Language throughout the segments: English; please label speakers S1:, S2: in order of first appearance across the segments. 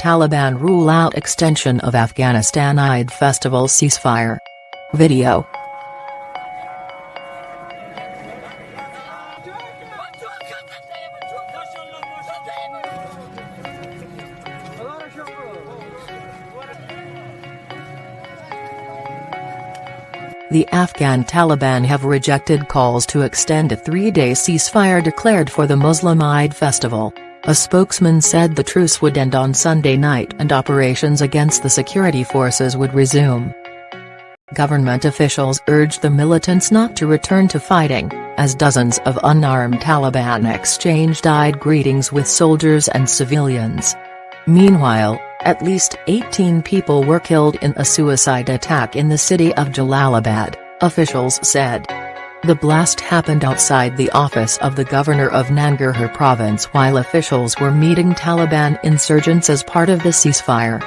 S1: Taliban rule out extension of Afghanistan Eid festival ceasefire. Video. The Afghan Taliban have rejected calls to extend a three-day ceasefire declared for the Muslim Eid festival. A spokesman said the truce would end on Sunday night and operations against the security forces would resume. Government officials urged the militants not to return to fighting, as dozens of unarmed Taliban exchanged Eid greetings with soldiers and civilians. Meanwhile, at least 18 people were killed in a suicide attack in the city of Jalalabad, officials said. The blast happened outside the office of the governor of Nangarhar province while officials were meeting Taliban insurgents as part of the ceasefire.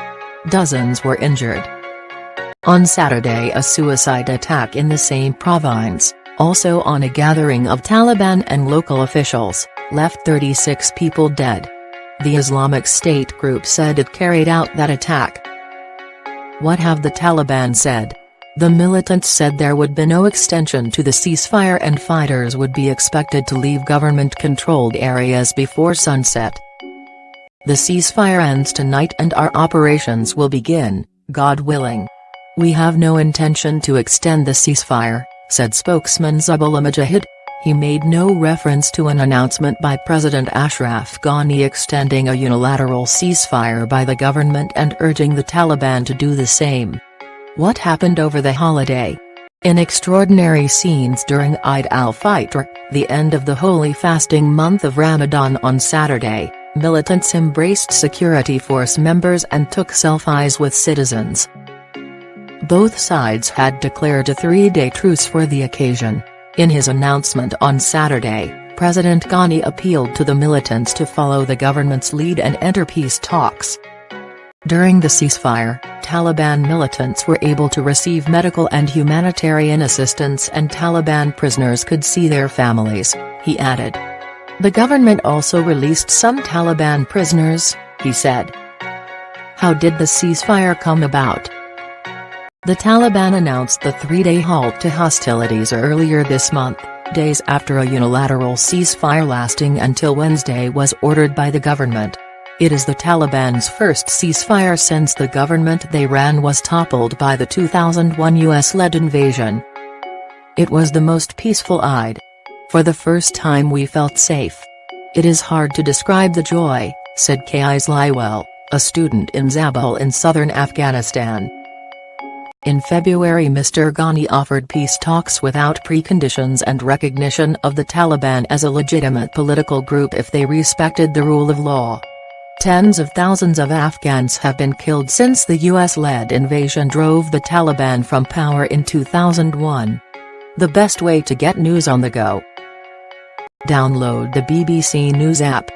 S1: Dozens were injured. On Saturday, a suicide attack in the same province, also on a gathering of Taliban and local officials, left 36 people dead. The Islamic State group said it carried out that attack. What have the Taliban said? The militants said there would be no extension to the ceasefire and fighters would be expected to leave government-controlled areas before sunset. The ceasefire ends tonight and our operations will begin, God willing. We have no intention to extend the ceasefire, said spokesman Zabihullah Mujahid. He made no reference to an announcement by President Ashraf Ghani extending a unilateral ceasefire by the government and urging the Taliban to do the same. What happened over the holiday? In extraordinary scenes during Eid al-Fitr, the end of the holy fasting month of Ramadan on Saturday, militants embraced security force members and took selfies with citizens. Both sides had declared a three-day truce for the occasion. In his announcement on Saturday, President Ghani appealed to the militants to follow the government's lead and enter peace talks. During the ceasefire, Taliban militants were able to receive medical and humanitarian assistance and Taliban prisoners could see their families, he added. The government also released some Taliban prisoners, he said. How did the ceasefire come about? The Taliban announced the three-day halt to hostilities earlier this month, days after a unilateral ceasefire lasting until Wednesday was ordered by the government. It is the Taliban's first ceasefire since the government they ran was toppled by the 2001 US-led invasion. It was the most peaceful Eid. For the first time we felt safe. It is hard to describe the joy, said Kais Liwell, a student in Zabul in southern Afghanistan. In February Mr. Ghani offered peace talks without preconditions and recognition of the Taliban as a legitimate political group if they respected the rule of law. Tens of thousands of Afghans have been killed since the US-led invasion drove the Taliban from power in 2001. The best way to get news on the go. Download the BBC News app.